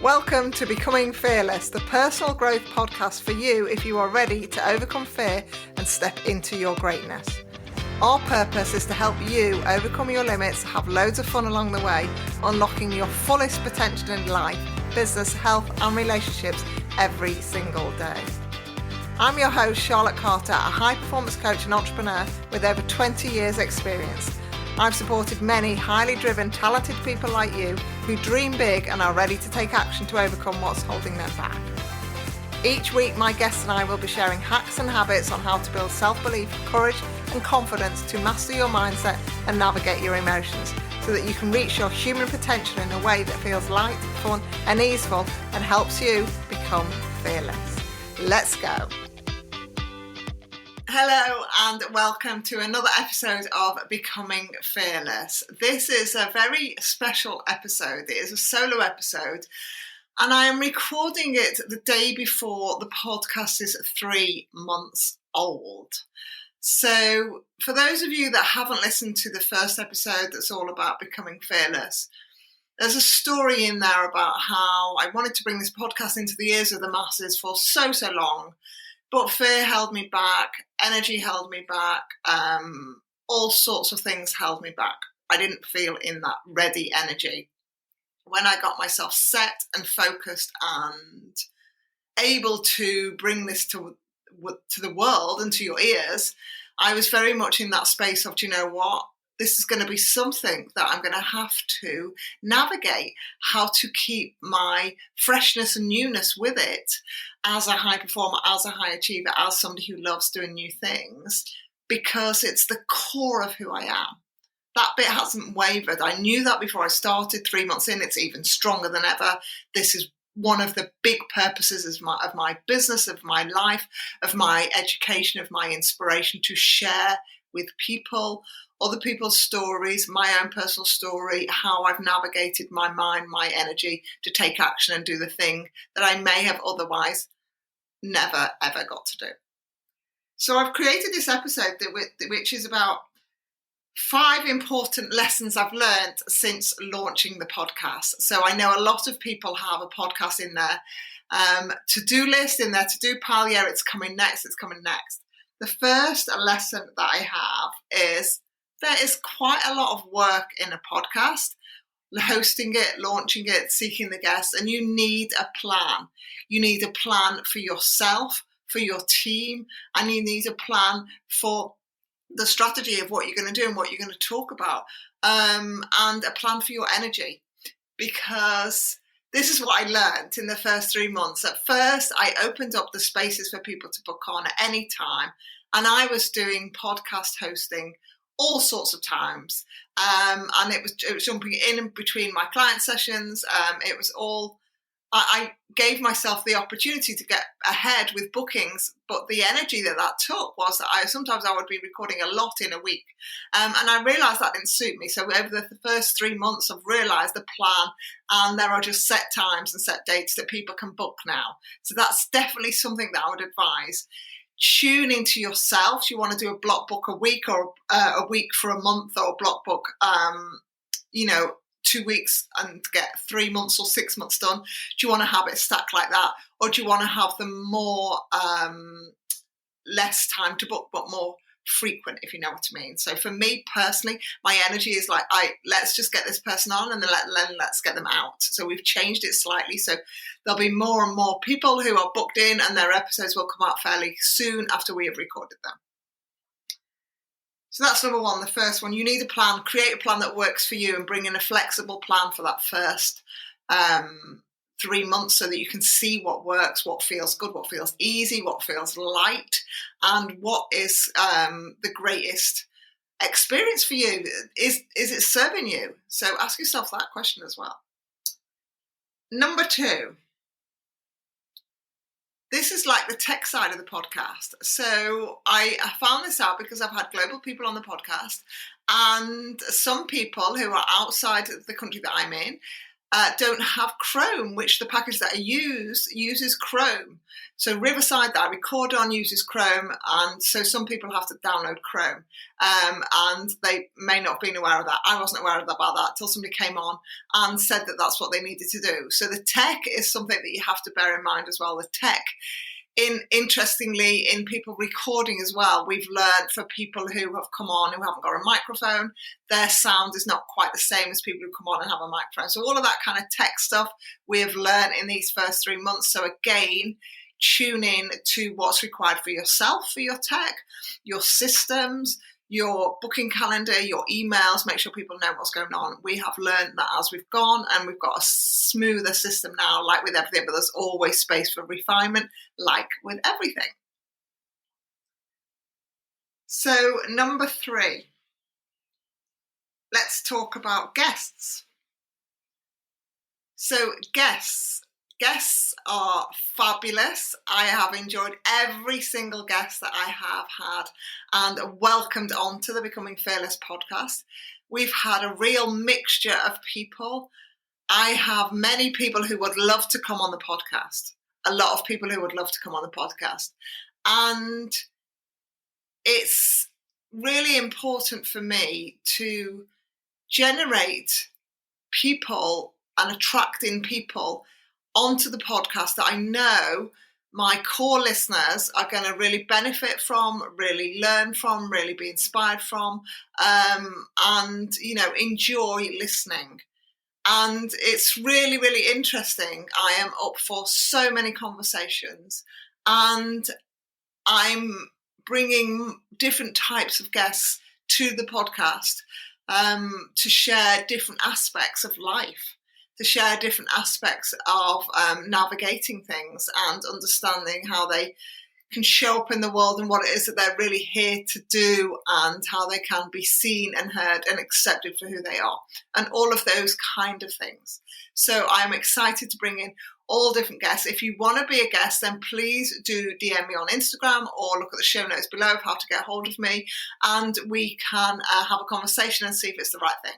Welcome to Becoming Fearless, the personal growth podcast for you if you are ready to overcome fear and step into your greatness. Our purpose is to help you overcome your limits, have loads of fun along the way, unlocking your fullest potential in life, business, health and relationships every single day. I'm your host, Charlotte Carter, a high-performance coach and entrepreneur with over 20 years' experience. I've supported many highly driven, talented people like you who dream big and are ready to take action to overcome what's holding them back. Each week, my guests and I will be sharing hacks and habits on how to build self-belief, courage and confidence to master your mindset and navigate your emotions so that you can reach your human potential in a way that feels light, fun and easeful and helps you become fearless. Let's go. Hello and welcome to another episode of Becoming Fearless. This is a very special episode. It is a solo episode and I am recording it the day before the podcast is 3 months old. So for those of you that haven't listened to the first episode that's all about becoming fearless, there's a story in there about how I wanted to bring this podcast into the ears of the masses for so long. But fear held me back, energy held me back, all sorts of things held me back. I didn't feel in that ready energy. When I got myself set and focused and able to bring this to the world and to your ears, I was very much in that space of, do you know what? This is going to be something that I'm going to have to navigate, how to keep my freshness and newness with it as a high performer, as a high achiever, as somebody who loves doing new things, because it's the core of who I am. That bit hasn't wavered. I knew that before I started. 3 months in, it's even stronger than ever. This is one of the big purposes of my business, of my life, of my education, of my inspiration, to share with people other people's stories, my own personal story, how I've navigated my mind, my energy to take action and do the thing that I may have otherwise never, ever got to do. So I've created this episode which is about 5 important lessons I've learned since launching the podcast. So I know a lot of people have a podcast in their to-do list, in their to-do pile. Yeah, it's coming next. The first lesson that I have is there is quite a lot of work in a podcast, hosting it, launching it, seeking the guests, and you need a plan. You need a plan for yourself, for your team, and you need a plan for the strategy of what you're going to do and what you're going to talk about, and a plan for your energy. Because this is what I learned in the first 3 months. At first, I opened up the spaces for people to book on at any time, and I was doing podcast hosting all sorts of times, and it was jumping in between my client sessions. It was all, I gave myself the opportunity to get ahead with bookings, but the energy that took was that sometimes I would be recording a lot in a week, and I realised that didn't suit me. So over the first 3 months, I've realised the plan, and there are just set times and set dates that people can book now. So that's definitely something that I would advise. Tune into yourself. Do you want to do a block book a week, or a week for a month, or a block book, 2 weeks and get 3 months or 6 months done? Do you want to have it stacked like that? Or do you want to have them more, less time to book, but more frequent, if you know what I mean? So for me personally, my energy is like, let's just get this person on and then let's get them out. So we've changed it slightly. So there'll be more and more people who are booked in, and their episodes will come out fairly soon after we have recorded them. So that's number one, the first one. You need a plan. Create a plan that works for you and bring in a flexible plan for that first 3 months so that you can see what works, what feels good, what feels easy, what feels light, and what is the greatest experience for you. Is it serving you? So ask yourself that question as well. Number 2. This is like the tech side of the podcast. So I found this out because I've had global people on the podcast, and some people who are outside of the country that I'm in don't have Chrome, which the package that I use uses Chrome. So Riverside that I record on uses Chrome, and so some people have to download Chrome, and they may not have been aware of that. I wasn't aware about that until somebody came on and said that that's what they needed to do. So the tech is something that you have to bear in mind as well. The tech, interestingly, in people recording as well, we've learned for people who have come on who haven't got a microphone, their sound is not quite the same as people who come on and have a microphone. So all of that kind of tech stuff we have learned in these first 3 months. So again, tune in to what's required for yourself, for your tech, your systems, your booking calendar, your emails, make sure people know what's going on. We have learned that as we've gone, and we've got a smoother system now, like with everything, but there's always space for refinement, like with everything. So number 3, let's talk about guests. So guests are fabulous. I have enjoyed every single guest that I have had and welcomed onto the Becoming Fearless podcast. We've had a real mixture of people. I have many people who would love to come on the podcast. A lot of people who would love to come on the podcast. And it's really important for me to generate people and attracting people onto the podcast that I know my core listeners are going to really benefit from, really learn from, really be inspired from, and, enjoy listening. And it's really, really interesting. I am up for so many conversations, and I'm bringing different types of guests to the podcast to share different aspects of life, to share different aspects of navigating things and understanding how they can show up in the world and what it is that they're really here to do, and how they can be seen and heard and accepted for who they are, and all of those kind of things. So I'm excited to bring in all different guests. If you want to be a guest, then please do DM me on Instagram or look at the show notes below of how to get hold of me, and we can have a conversation and see if it's the right thing.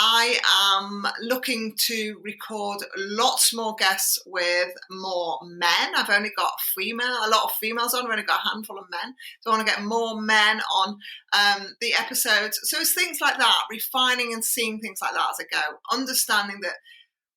I am looking to record lots more guests with more men. I've only got a lot of females on. I've only got a handful of men. So I want to get more men on the episodes. So it's things like that, refining and seeing things like that as I go, understanding that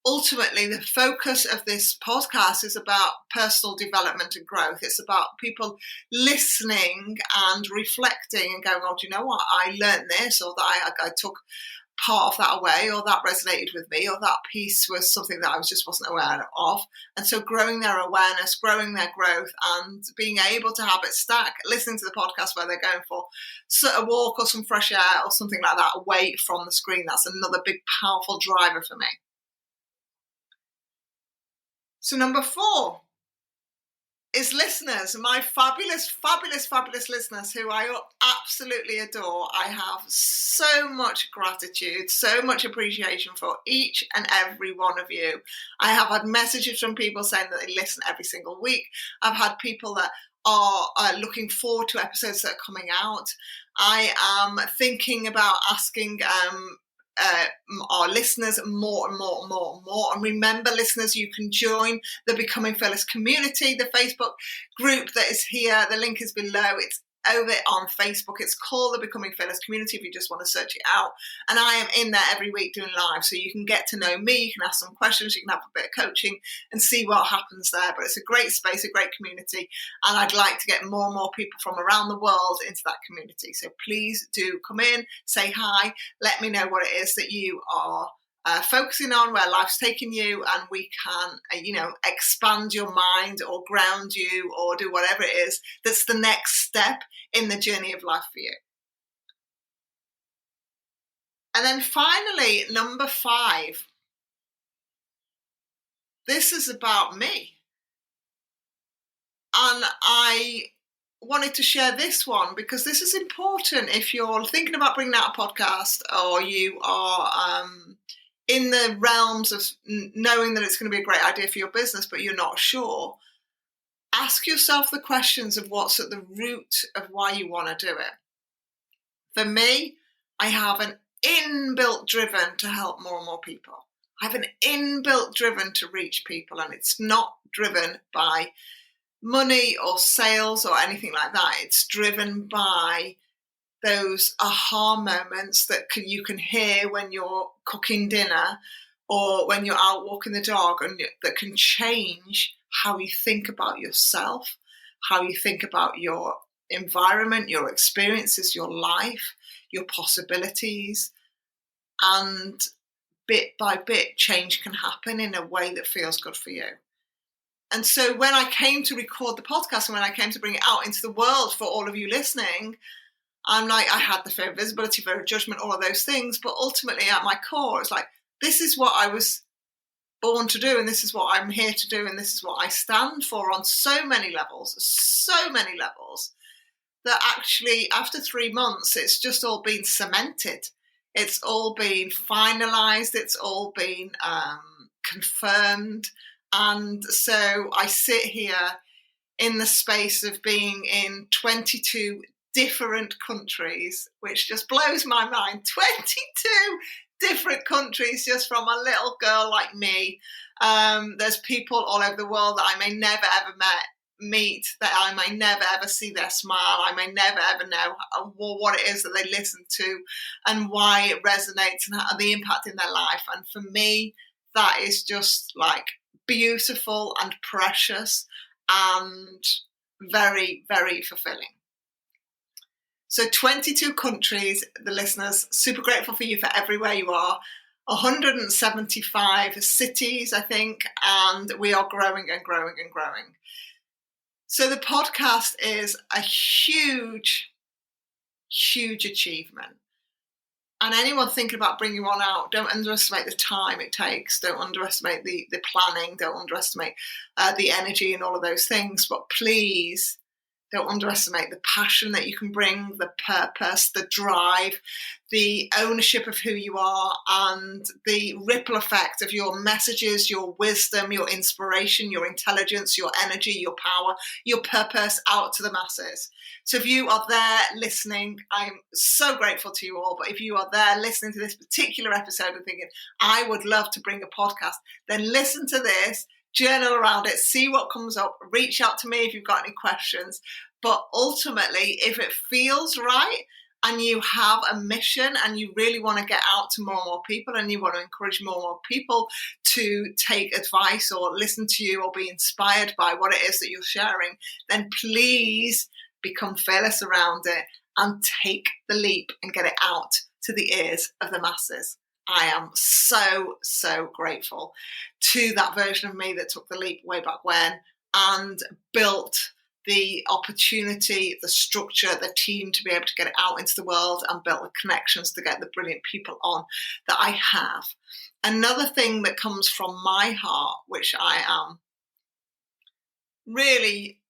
ultimately the focus of this podcast is about personal development and growth. It's about people listening and reflecting and going, oh, do you know what? I learned this, or that I took part of that away, or that resonated with me, or that piece was something that I just wasn't aware of. And so growing their awareness, growing their growth, and being able to have it stack, listening to the podcast where they're going for a walk or some fresh air or something like that away from the screen. That's another big powerful driver for me. So number 4 is listeners, my fabulous, fabulous, fabulous listeners who I absolutely adore. I have so much gratitude, so much appreciation for each and every one of you. I have had messages from people saying that they listen every single week. I've had people that are looking forward to episodes that are coming out. I am thinking about asking our listeners more and more and more and more. And remember, listeners, you can join the Becoming Fearless community, the Facebook group that is here. The link is below. It's over on Facebook. It's called the Becoming Fearless community if you just want to search it out. And I am in there every week doing live, so you can get to know me, you can ask some questions, you can have a bit of coaching and see what happens there. But it's a great space, a great community, and I'd like to get more and more people from around the world into that community. So please do come in, say hi, let me know what it is that you are focusing on, where life's taking you, and we can, expand your mind or ground you or do whatever it is that's the next step in the journey of life for you. And then finally, number 5. This is about me. And I wanted to share this one because this is important if you're thinking about bringing out a podcast, or you are in the realms of knowing that it's going to be a great idea for your business, but you're not sure. Ask yourself the questions of what's at the root of why you want to do it. For me, I have an inbuilt driven to help more and more people. I have an inbuilt driven to reach people, and it's not driven by money or sales or anything like that. It's driven by those aha moments that you can hear when you're cooking dinner or when you're out walking the dog, and that can change how you think about yourself, how you think about your environment, your experiences, your life, your possibilities. And bit by bit, change can happen in a way that feels good for you. And so when I came to record the podcast and when I came to bring it out into the world for all of you listening, I'm like, I had the fear of visibility, fear of judgment, all of those things. But ultimately at my core, it's like, this is what I was born to do, and this is what I'm here to do, and this is what I stand for on so many levels, that actually after 3 months, it's just all been cemented. It's all been finalised. It's all been confirmed. And so I sit here in the space of being in 22 different countries, which just blows my mind. 22 different countries just from a little girl like me. There's people all over the world that I may never ever meet, that I may never ever see their smile. I may never ever know what it is that they listen to and why it resonates and the impact in their life. And for me, that is just like beautiful and precious and very, very fulfilling. So 22 countries, the listeners, super grateful for you for everywhere you are. 175 cities, I think, and we are growing and growing and growing. So the podcast is a huge, huge achievement. And anyone thinking about bringing one out, don't underestimate the time it takes. Don't underestimate the planning. Don't underestimate the energy and all of those things. But please don't underestimate the passion that you can bring, the purpose, the drive, the ownership of who you are, and the ripple effect of your messages, your wisdom, your inspiration, your intelligence, your energy, your power, your purpose out to the masses. So if you are there listening, I'm so grateful to you all. But if you are there listening to this particular episode and thinking, I would love to bring a podcast, then listen to this, journal around it, see what comes up, reach out to me if you've got any questions. But ultimately, if it feels right and you have a mission and you really want to get out to more and more people and you want to encourage more and more people to take advice or listen to you or be inspired by what it is that you're sharing, then please become fearless around it and take the leap and get it out to the ears of the masses. I am so, so grateful to that version of me that took the leap way back when and built the opportunity, the structure, the team to be able to get it out into the world and build the connections to get the brilliant people on that I have. Another thing that comes from my heart, which I am really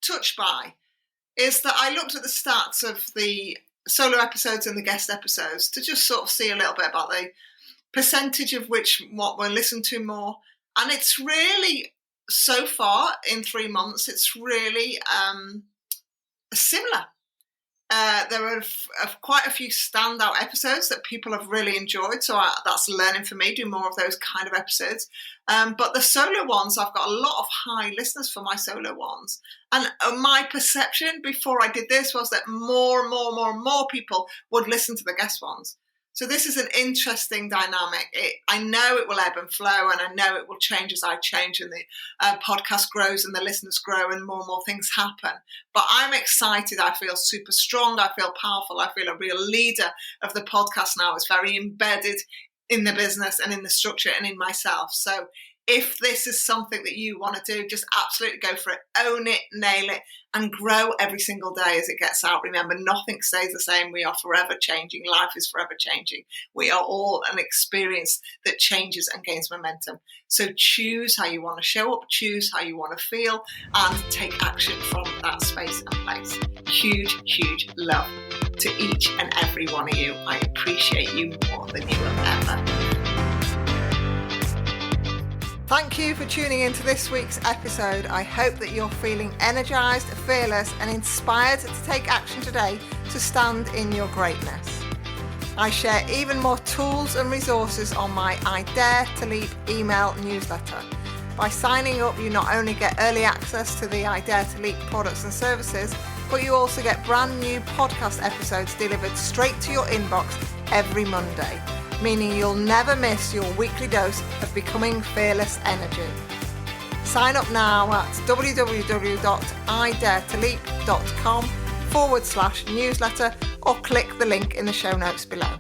touched by, is that I looked at the stats of the solo episodes and the guest episodes to just sort of see a little bit about the percentage of what were listened to more. And it's really, so far in 3 months, it's really similar. There are quite a few standout episodes that people have really enjoyed. So that's learning for me, do more of those kind of episodes. But the solo ones, I've got a lot of high listeners for my solo ones. And my perception before I did this was that more and more people would listen to the guest ones. So this is an interesting dynamic. I know it will ebb and flow, and I know it will change as I change and the podcast grows and the listeners grow and more things happen. But I'm excited. I feel super strong. I feel powerful. I feel a real leader of the podcast now. It's very embedded in the business and in the structure and in myself. So if this is something that you want to do, just absolutely go for it. Own it, nail it, and grow every single day as it gets out. Remember, nothing stays the same. We are forever changing. Life is forever changing. We are all an experience that changes and gains momentum. So choose how you want to show up, choose how you want to feel, and take action from that space and place. Huge, huge love to each and every one of you. I appreciate you more than you will ever. Thank you for tuning into this week's episode. I hope that you're feeling energized, fearless, and inspired to take action today to stand in your greatness. I share even more tools and resources on my I Dare to Leap email newsletter. By signing up, you not only get early access to the I Dare to Leap products and services, but you also get brand new podcast episodes delivered straight to your inbox every Monday, meaning you'll never miss your weekly dose of becoming fearless energy. Sign up now at www.idaretoleap.com/newsletter or click the link in the show notes below.